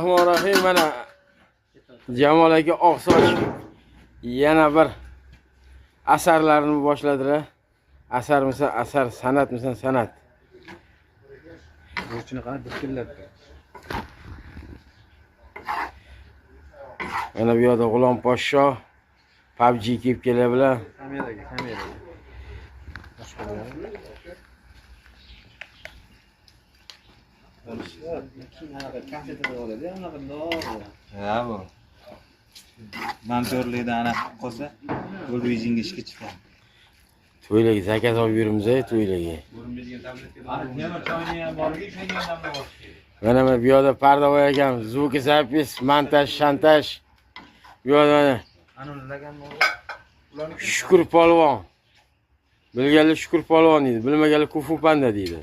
Rahim mana Jamol aka Oqsoch yana bir asarlarini boshladilar. Asarmisan asar, san'atmisan san'at. Burchini qana bitkillar. Mana bu yerda G'ulom Poshsho PUBG kelib keladilar. Kameraga. Ha bu. Montorlikda ana qolsa, Golvijinga ishga chiqadi. To'ylarga zakaz olib yurimiz, to'ylarga. Mana bu yerda parda qo'ygan, zvuki zapis, montaj, shantaj. Bu yerda Shukur polvon. Bilganlar Shukur polvon deydi, bilmaganlar Kufu panda deydi.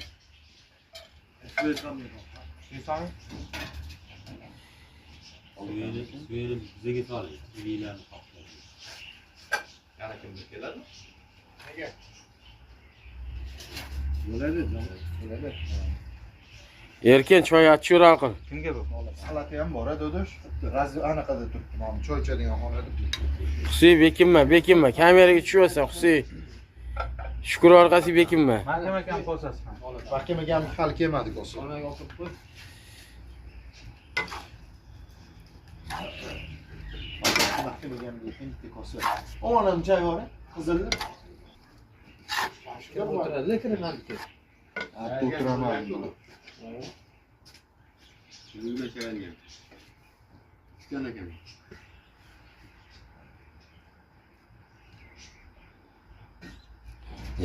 Erken choy achur aql. Kimga bu? Salati ham bor, do'dosh. Razı anaqada turibdi. Mana choy ichadigan xonada. Husiy bekinma. Kameraga tushyapsan, Husiy. Shukur orqasiga bekinma. Mahkama kam qolsasiz. Mahkamaga ham hali kelmadi qo'sa. Mahkamaga ham endi qo'sa. Omonam choy bor, qizilli. Lekin nima kerak? O'tiraman. Shunga charangan. Chiqqan ekan.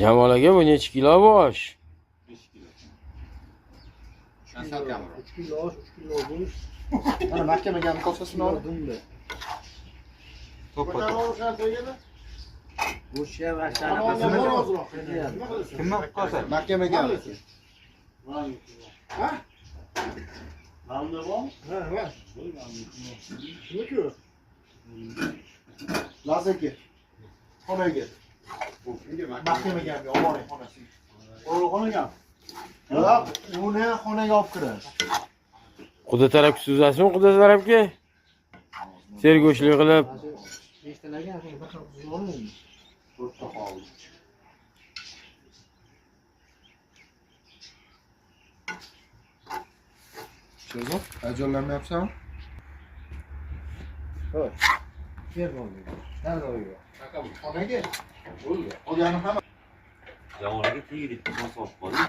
Jamol aka bu necha kilo bosh? 5 kilo. Shundan kamroq. 3 kilo osh, 3 kilo bo'lish. Mana mahkamaga ham kosasini oldim. To'ppa. Bu shay va Kimni qolsa? mahkamaga ham. Ha? Namda bor? Ha. Shuni-ku. Lazaki. Xonaga. Bu kimga Mahkamaga ham olib boring xonasiga. Xonaga. Yo'q, uni xonaga olib kirasiz. Quda tarafga suzasizmi, quda tarafga? Sergo'shlik qilib. Eshitlarga bir xil qilib to'rtta qoldi. Cho'zo, ajollamayapsan? Ho'p. Yer bo'ldi. Nerede o'yga? Xonaga. Bo'ldi. Qolgani hamma Jamolaga tegdi, to'g'ri solib qoldi.